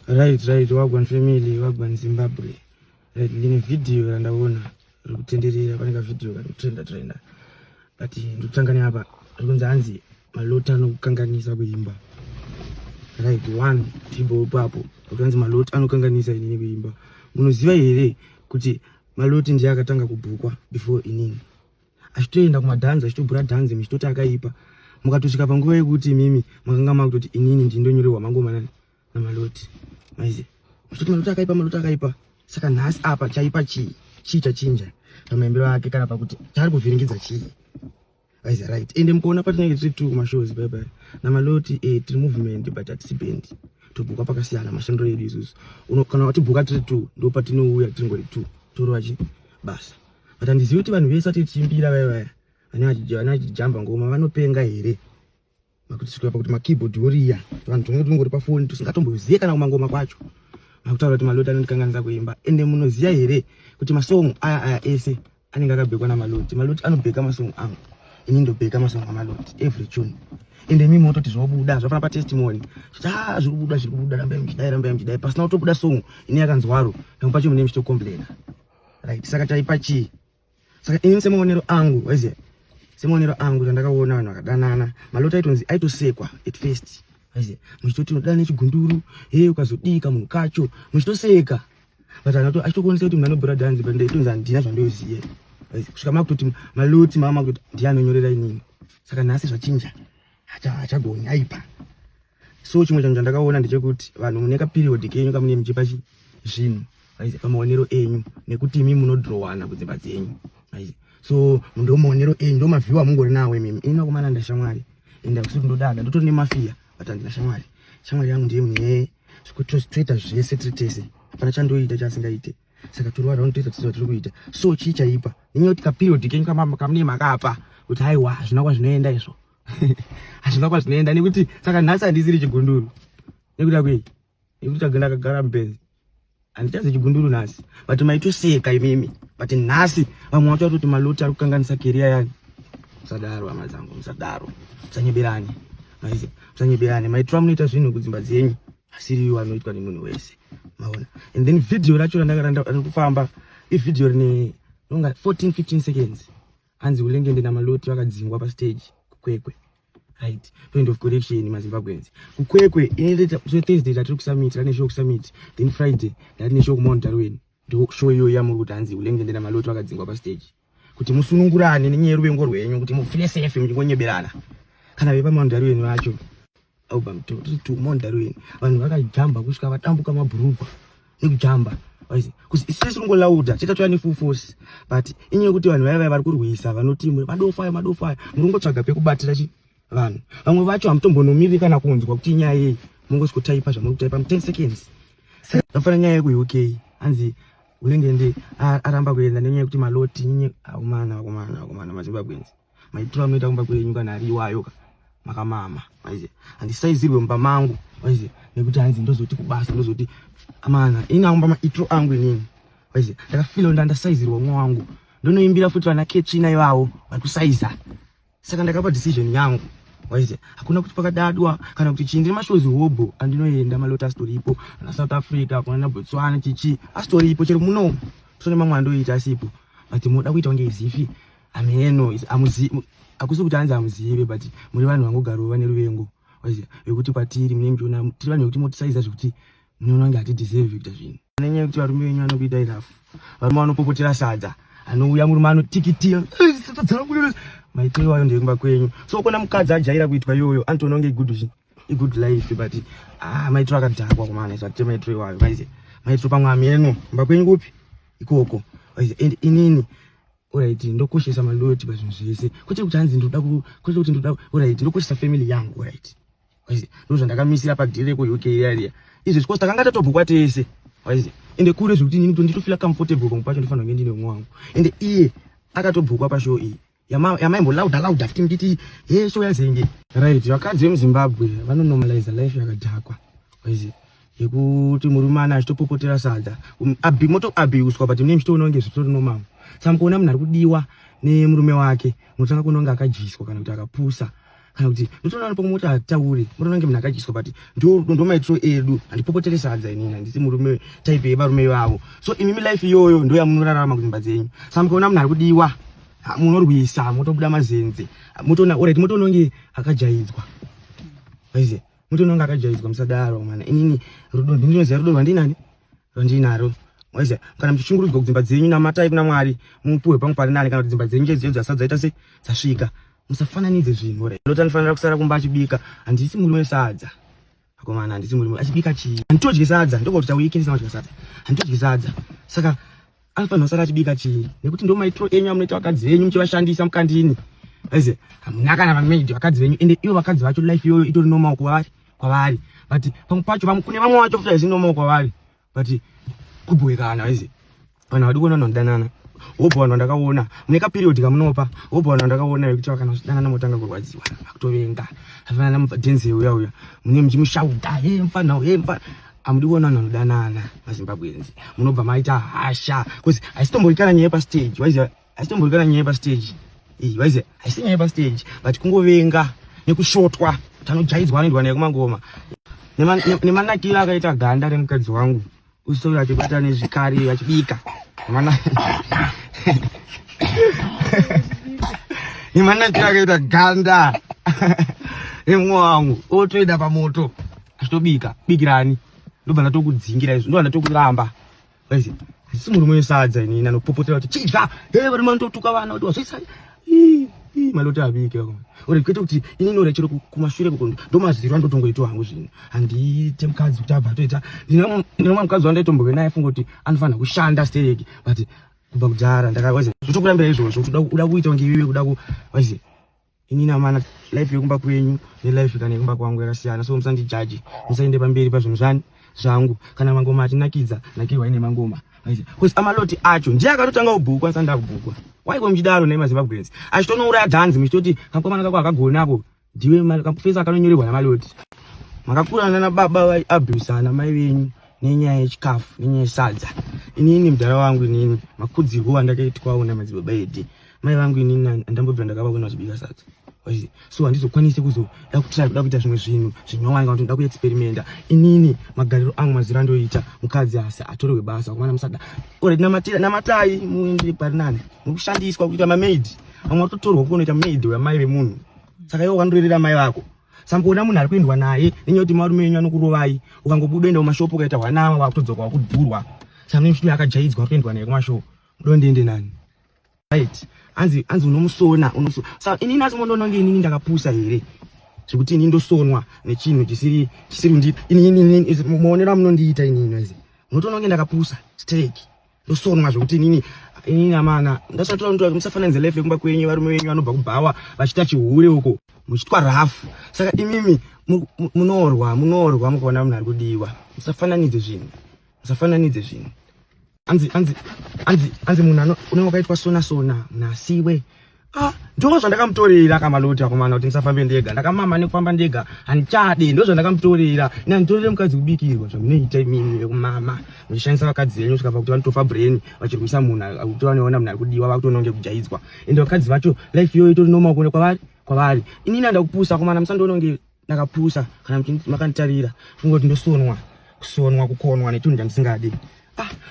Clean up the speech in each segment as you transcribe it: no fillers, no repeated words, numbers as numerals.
Right, wagwan family, wagwan Zimbabwe. Right, ndine video yandaona rikutenderera paneka video trenda. But ndotangani apa rikunzi hanzi malota anokanganisa kuimba. Right, one tibo papo. Rikunzi malota anokanganisa inini kuimba. Munoziva here kuti maloti ndiye akatanga kubhukwa before inini. Achitoenda kumadhanza, achitobhura dhanzi michitoti akaipa. Mukatosvika panguva yekuti mimi makanga makutoti inini ndindonyorerwa mangoma nani na maloti. Maize. Mchitoti malota akaipa. Saka nhasi apa chaipa chachinja. Pamaimbiro ake kana pakuti chari kuvhiringidza chii. Maize, right. Ende mukoona patinenge tiri tu mashows bye. Na maloti tiri movement but atisi band. Tobhuka pakasiyana mashandiro edu isusu. Kana watibhuka tiri tu ndo patinouya tingori tu. Toro achi basa. But handizivi kuti vanhu vese atichimbira bye. Vanachijamba ngoma vanopenga here. Makuti sikuya pakuti makeyboard oriya. Vanhu tunenge tungori pafoni tusingatomboziye kana kumangoma kwacho. Makutaura kuti maloti anokanganisa kuimba. Ende munoziya here kuti masong aya ese anenge akabhekwa namaloti. Maloti anobheka masong angu. Ini ndobheka masong amaloti every tune. Ende mimi mototi zvobuda zvafana pa testimony. Zviri kubuda ramba mchidai. Pasina kutobuda song ini yakanzwaro. Pacho mune mchitocomplaina. Right, saka chaipa chii. Saka ini semuonero angu, waize. Semuonero angu ndakaona vanhu vakadanana. Malota aitosekwa at first. Waize. Muchitoti unodana nechigunduru, ukazodika munhu kacho, muchitoseka. But achitokuonesa kuti munhu anobhura dhanzi but ndaitonzi handina zvandoziye. Waize. Kusvika makutoti maloti mama kuti ndiye anonyorera inini. Saka nhasi zvachinja. Hachagoni aipa. So chimwe changu chandakaona ndechekuti vanhu mune kaperiod kenyu kamune muchipa zvinhu. Waize. Pamaonero enyu nekuti imi munodrowana kudzimba dzenyu. Waize. So ndo maonero enyu ndo maviewer mungori nawo mimi. Ina kumana ndashamwari. Enda kusudi ndodada ndotori nemafia but andina shamwari. Shamwari yangu ndiye mune zvikutoita zvese tritese. Hapana chandoita chasingaite. Saka turi vanhu vanotoita tiri kuita. So chichaipa. Ninyoti kaperiod kenyu kamune makapa kuti haiwa zvina kwazvinoenda izvo. Hazvina kwazvinoenda nekuti saka nhasi handisiri chigunduru. Nekuda kwei? Nekuti tagenda kagara mbenzi. Handichazi chigunduru nhasi. But maitoseka imimi. But nhasi vamwe vacho vatoti maloti ari kukanganisa career yani. Musadaro hama dzangu, musadaro. Musanyeberane. Maize. Musanyeberane. Maitwa munoita zvinhu kudzimba dzenyu. Asiriwo anoitwa nemunhu wese. Maona. And then video racho randakaranda kufamba. Video rine nonga 14-15 seconds. Hanzi ulengende namaloti vakadzingwa pa stage kukwekwe. Right. Point of correction maZimbabweans. Kukwekwe inoita so Thursday tatiri kusummit, rane show kusummit. Then Friday rane show kuMount Darwin. Ndo show iyo yamuri kuti hanzi ulengende namaloti vakadzingwa pa stage. Kuti musunungurane nenyaya ruvengo rwenyu kuti mufile safe muchingonyeberana. Kana vepa Mount Darwin vacho album to Mount Darwin. Vanhu vakajamba kusvika vatambuka mabhurukwa nekujamba. Waize. Kusi isisi ngolauda chitatoya ne full force. But inye kuti vanhu vaya vari kurwisa vanoti madofa murongotsvaga pekubatira vanhu. Vamwe vacho hamutombonomiri kana kunzwa kuti nyaya yeyi mungosvikotaipa zvamuri kutaipa 10 seconds. Saka nyaya yeku UK hanzi ulengende aramba kuenda nenyaya yekuti maloti nyinyi akumana maZimbabweans. Maitiro anoita kumba kwenyu kana ari iwayo makamama. Waize. Handisaizirwe mumba mangu. Waize. Nekuti hanzi ndozoti kubasa ndozoti amana inaumba maitiro angu inini. Waize. Ndakafila ndandasaizirwa mwa wangu. Ndonoimbira futi vana ketsvina ivavo vari kusaiza. Saka ndakapa decision yangu. Waize. Hakuna kuti pakadadwa kana kuti chii ndiri mashows hobo andinoenda malota story ipo na South Africa kuna Botswana chichi story ipo chero muno sone mamwe andoita asipo but moda kuita kunge izifi ameno akusi kuti anza amuzive but muri vanhu vangogara vane ruvengo. Waize. Yekuti kwatiri mune mjona tiri vanhu vekuti motisaiza zvekuti munoona kunge ati deserve kuita zvinhu. Nenyaya yekuti varume venyu vanokuita enough. Varume vanopopotera sadza anouya murume anotikitira maitiro wayo ndekumba kwenyu. So kona mukadzi ajaira kuitwa yoyo antononge good life but maitiro akadhakwa kumana izvo ati maitiro wayo. Waize. Maitiro pamwe ameno mba kwenyu kupi ikoko. Waize. And inini alright ndokoshesa maloti pazvinhu zvese kuti hanzi ndoda alright ndokoshesa family yangu alright. Waize. Ndozvandakamisira padhire ku UK area izvo because takanga tatobhukwa tese. Waize. Ende kure zvekuti nini nditofila comfortable pamwe pacho ndinofanira kunge ndine umwe wangu. Ende iye akatobhukwa pashow iyi yamaimbo lauda futi nditi show yazenge. Right. Vakadzi vemuZimbabwe vanonormalize life yakadhakwa. Waize. Yekuti murume achitopopotera sadza moto abuswa but mune mchitoona kunge zvitori normal. Saka mukuona munhu ari kudiwa nemurume wake munotanga kuona kunge akajiswa kana kuti akapusa kana kuti ndotoona pamota atauri mutoona nge munakajiswa but ndo maitro edu andipopotere sadza inini ndisi murume type yevarume vavo so imimi life iyoyo ndo yamunorarama kudzimba dzenyu samkaona munhu ari kudiwa munorwisa motobuda mazenze motoona alright motoona nge akajaidzwa waize motoona nge akajaidzwa musadaro mana inini rudo ndinoziva rudo rwandinani rwandinaro waize kana mchichungurudzwa kudzimba dzenyu namatai kuna Mwari mupuwe pamwe pari nani kana kudzimba dzenyu chedzo dzasadza ita se dzasvika musafananidze zvinhu right lota anofanira kusara kumba achibika handisi murume sadza akomana handisi murume achibika chii handitodye sadza ndokuti tawikini sama sadza handitodye sadza saka anofanira kusara achibika chii nekuti ndo maitro enyu amunoita vakadzi venyu muchivashandisa mukandini aize hamuna kana vamaidi vakadzi venyu ende ivo vakadzi vacho life iyoyo itori nomaoko kwavari but pamwe pacho kune vamwe vacho futi haisi nomaoko kwavari but kubhuyikana aize vanhu vadi kuona vanodanana wopa vanhu vandakaona mune kaperiodi kamunopa wopa vanhu vandakaona vekuti vakana zvidanana motanga kurwadziwa akutovenga afanana mubvadenze uya mune muchimushaudha mufana mufana amudi kuona vanhu vanodanana mazimbabwenzi munobva maita hasha bcause haisitomborikana nyaya pastage waiziva haisitomborikana nyaya pastage waiziva haisi nyaya pastage but kungovenga nekushotwa tanojaidzwa anoendwa naye kumangoma nemanakiro akaita ganda remukadzi wangu usori achibata nezvikari achibika nemanakiro akaita ganda remwoyo wangu otoenda pamoto achitobika bikirani ndobva ndatokudzingira izvo ndobva ndatokuramba waizi handisi murume wesadza inini anopopotera kuti chidya vari manototuka vana kuti wazoisa maloti abike uri kwete kuti inini uri chiro kumashure ndomazirwa ndotongoitwa hangu zvino handiite mukadzi kuti abva toita ndinomwe mukadzi wandaitomboke naye funga kuti anofanira kushanda stereki but kubva kudhara ndakawaize zvotokurambira izvozvo uda kuita kunge iwe kuda waize inini amana life yekumba kwenyu nelife kana yekumba kwangu yakasiyana so musandijaji musaende pamberi pazvinhu zvangu kana mangoma atinakidza nakirwa ine mangoma because amaloti acho ndiye akatotanga kubhukwa asanda kubhukwa waiko muchidaro nemazimbabwenzi achitonouraya dhanzi muchitoti kakomana kako akagonako ndiwe kapufesa akanonyorerwa namaloti makakurana nababa vaiabhusana mai venyu nenyaya yechikafu nenyaya yesadza inini mudhara wangu inini makudzirwo andakaitwawo namadzibaba edi mai vangu inini andambobva ndakavaona vachibika sadza so handizokwanisi kuzoda kuita zvimwe zvinhu zvinyowanga kuti ndoda kuexperimenta inini magariro angu mazira andoita mukadzi asi atorerwe basa kumana musada namatai muendere pari nani mukushandiswa kuita mamaid vamwe vatotorwa kunoita maid wamai vemunhu saka iwo wakandorerera mai vako samboona munhu ari kuendwa naye nenyaya kuti marume enyu anokurovai ukangobuda enda kumashopu ukaita hwanama wakutodzoka wakudhurwa saka nemushume akajaidzwa kuendwa naye kumashopu udondiende nani right anzi unomusona saka inini asimondoona kunge inini ndakapusa here zvekuti inini ndosonwa nechinhu chisiri inini muonera munondiita inini waize unotoona kunge ndakapusa streki ndosonwa zvekuti inini amana ndasatoa musafananidze life yekumba kwenyu varume venyu vanobva kubhawa vachita chihure uko muchitwa rafu saka imimi munorwa mukaona munhu ari kudiwa musafananidze zvinhu anzi munhu unenge wakaitwa sona nasiwe ndo zvandakamutorera kamaloti akomana kuti ndisafambe ndega ndakamama nekufamba ndega handichade ndo zvandakamutorera ina nditorere mukadzi kubikirwa zvamunoita imimi vekumama muchishandisa vakadzi venyu svikabva kuti vanotofa brain vachirwisa munhu kuti vanoona munhu ari kudiwa vakutoona kunge kujaidzwa ende vakadzi vacho life iyoyo itori nomaoko kwavari inini andakupusa akomana musandoona kunge ndakapusa kana makanditarira funga kuti kusonwa kukonwa nechinhu chandisingadi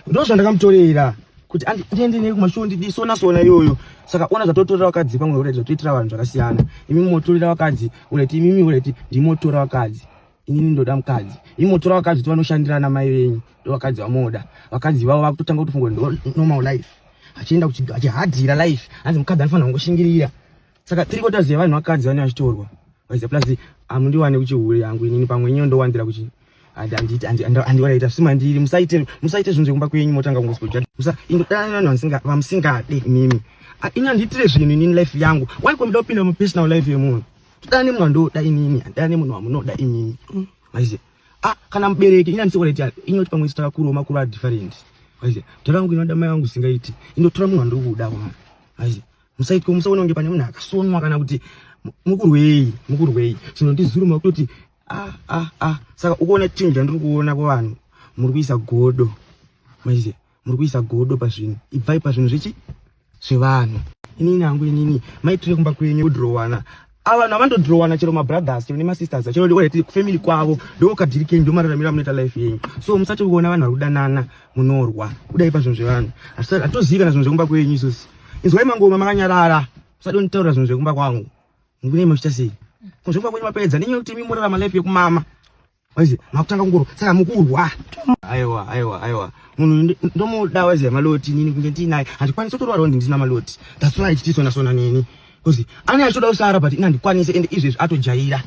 ndo zvandakamutorera kuti ndiende nei kumashow ndisona iyoyo saka ona zvatotorera vakadzi pamwe ureti zvatoitira vanhu zvakasiyana imimi motorera vakadzi ureti ndimotora vakadzi inini ndoda mukadzi imi motora vakadzi kuti vanoshandirana mai venyu ndo vakadzi vamoda vakadzi vavo vakutotanga kutofunga ndo normal life achienda achihadhira life hanzi mukadzi anofanira kungoshingirira saka tiri kotaziva vanhu vakadzi vane vachitorwa vaiza plus amundiwane kuchihure yangu inini pamwe inyewe ndowandira kuchi andiwaraita simandiri musaite zvinhu zvekumba kwenyu motanga kungospojaa indodana vanhu vamusingade imimi ini handiitire zvinhu inini life yangu waikomida kupinda mupersonal life yemunhu todana nemunhu andoda inini handana nemunhu wamunoda imimi maize kana mubereki ini handisioreti inoti pamwe takakurawo makuru adifferent maize dhara vangu inoda mai vangu singaiti indotora munhu wandiri kuda maize musaona kunge pane munhu akasonwa kana kuti mukurwei zvino ndizuruma kutoti saka ukuona chinhu chandiri kuona kwavanhu muri kuisa godo maize muri kuisa godo pazvinhu ibvai pazvinhu zvevanhu inini hangu inini maitire kumba kwenyu kudhirowana ava navando drowana chero ma brothers chero nema sisters chero ndi family kwavo ndo kadirike ndo mararamira munoita life yenyu. So musati kuona vanhu vari kudanana munorwa kudai pazvinhu zvevanhu atozika na zvinhu zvekumba kwenyu isosi. Inzwai mangoma makanyarara musati nditaura zvinhu zvekumba kwangu ngune machita sei kuzvimba kwenyu mapedza ndinyo kuti mimi murarama life yekumama wazi makutanga kungoro saka mukurwa. Aiwa munhu ndomuda wazi maloti nini kunge ndinaye handikwanisi kutorwa ndina maloti. That's why ichitisona sona nini kuzi ani achoda usara but ina ndikwanise ende izvezvi atojaira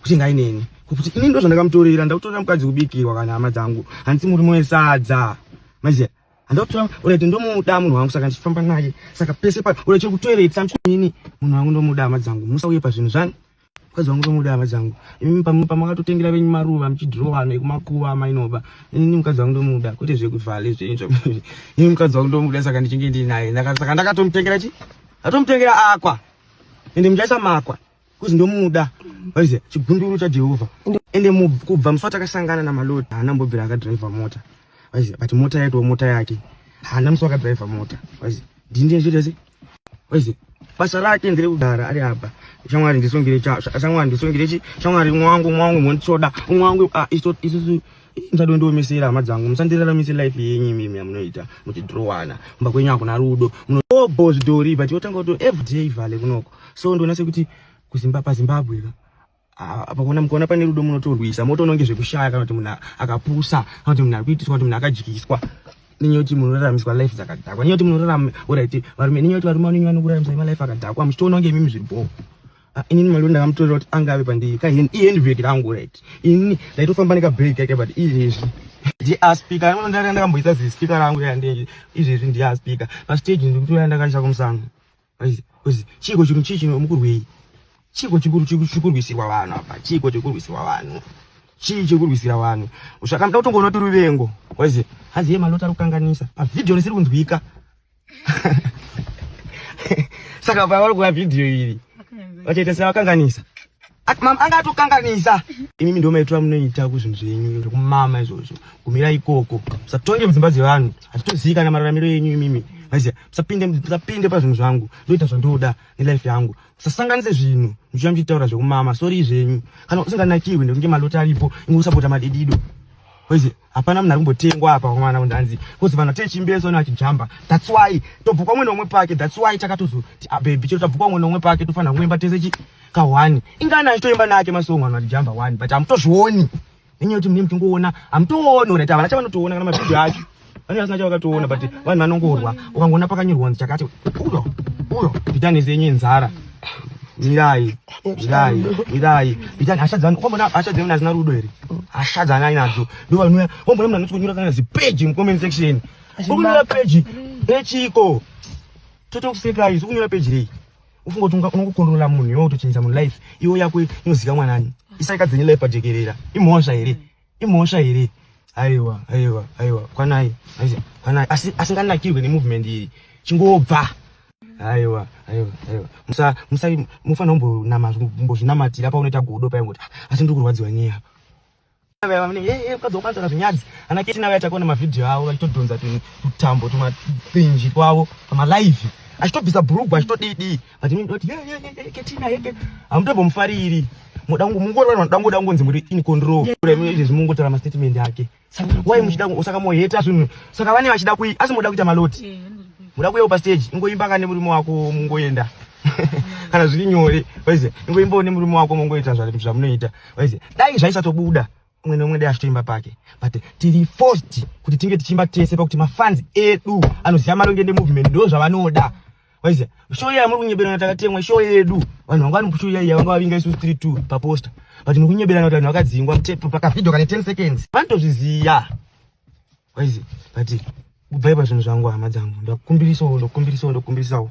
kuti ngaineni kuti ini ndo zvandakamutorera ndakutora mukadzi kubikirwa kana hama dzangu handisi muri mwesadza maziya andotora ureti ndomuda munhu wangu saka ndichifamba naye saka pese pa ureti kutoiletsa nini munhu wangu ndomuda hama dzangu musauye pazvinhu zvani mukadzi wangu ndomuda hama dzangu imi pamakatotengera venyu maruva muchidhirowana ekumakuva mainoba ini mukadzi wangu ndomuda kwete zvekuvhale zveizvo imi mukadzi wangu ndomuda saka ndichinge ndinaye saka ndakatomutengera chi atomutengera akwa ende muchaisa makwa kuzi ndomuda waziya chigunduru chaJehovha ende kubva musati akasangana namaloti haana mbobvira akadhiraivha mota waziya but mota yaitwa mota yake haana musi akadhiraivha mota waziya ndinde zvitese waziya basa rake ndiri kudara ari apa shamwari ndisongere chi shamwari mwangu mondichoda mwangu isusu ndado ndomesera hama dzangu musandiraramise life yenyu mimi yamunoita muchidhirowana kumba kwenyu hakuna rudo munobo zvidhori but yotanga kuti everyday vhale kunoko. So ndonase kuti paZimbabwe apa mukaona pane rudo munotorwisa motoona kunge zvekushaya kana kuti munhu akapusa kana kuti munhu arikuitiswa kuti munhu akadyiswa ninyoti munoraramiswa life dzakadhakwa ninyoti munorarama alright varume ninyoti varume vanenyu vanokuraramiswa malife akadhakwa muchitoona kunge mimi zviripo. Inini maloni ndakamutorera kuti angave pandiri handbrek rangu right ini ndaitofamba nekabreak yake but izvezvi ndiaspika ndakamboisa zispika rangu yandei izvezvi ndiaspika pastage ndikutoya ndakasha kumusana kuzi chiko chinhu chichi mukurwei chiko chikuru chikurwisirwa vanhu apa chiko chikurwisirwa vanhu chii chikurwisira vanhu zvakamda kutongoona kuti ruvengo wazi hanzi yemalota rukanganisa pavhidhiyo risiri kunzwika saka pavari kuva vhidhiyo iri vachaita sevakanganisa angatokanganisa imimi ndo maitora munoita kuzvinhu zvenyu zvekumama izvozvo gumira ikoko musatonge mudzimba dzevanhu hatitozivikana mararamiro yenyu imimi aziya musapinde pazvinhu zvangu ndoita zvandoda nelife yangu musasanganise zvinhu muchiva muchitaura zvekumama sori zvenyu kana usinganakirwi nekunge malota aripo inge usapota madedido wazi hapana munhu ari kumbotengwa apa kwamana kundanzi kozi vanhu techimbeso nachijamba. That's why tobvuka umwe nomwe pake. That's why takatozoti baby chero tabvuka umwe nomwe pake tofanira kuimba tese chi ka1 ingana achitoimba nake masongo anhu achijamba 1 but amutozvioni nenyaya kuti mune mutingoona amutooni ureta vana chavanotoona kana mavhidhiyo acho vane vasina chavakatoona but vanhu vanongorwa ukangoona pakanyorwa nzi chakati uyo vitani zenyu inzara mirai vitani hasha dzanu kwambona hasha dzenu hazina rudo here hasha dzana inadzo ndo vanouya kwambona munhu anoti kunyora kana zipeji mucomment section ukunyora peji echiko totokuseka isu kunyora peji rei ufunga kuti unongokondorola munhu iwe utochinjisa munhu life iwo yako inozika mwanani isaikadzenye life pajekerera imhosva here aiwa kwanai asinganakirwe nemovement iri chingobva aiwa mufanira kumbozvinamatira paunoita godo paingoti asi ndiri kurwadziwa nyaya ukadzokwanzana zvinyadzi ana keti navo yatakuona mavhidhiyo avo vachitodhonza tutambo tumathinji twavo pamalive achitobvisa bhurugwa achitodidi but mimi ndoti ketina hamutombomufariri mungoda kungonzi muri in control izvezvi mungotaura mastatement ake wai muchida usaka moheta zvinhu saka vane vachida kui asi muda kuita maloti muda kuyewo pastage ingoimba kana nemurume wako mungoenda kana zviri nyore waize ingoimbawo nemurume wako mungoita zvamunoita waize dai zvaisatobuda umwe nomwe dai achitoimba pake but tiri forced kuti tinge tichimba tese pakuti mafans edu anoziva marongende movement ndo zvavanoda waize show ya muri kunyeberana takatemwa show yedu vanhu vanga vanokushow iya vanga vavinga isu 32 paposter but mukunyeberana kuti vanhu vakadzingwa pakavhidhiyo kana 10 seconds vanotozviziya waize but kubva pazvinhu zvangu hama dzangu ndokumbirisawo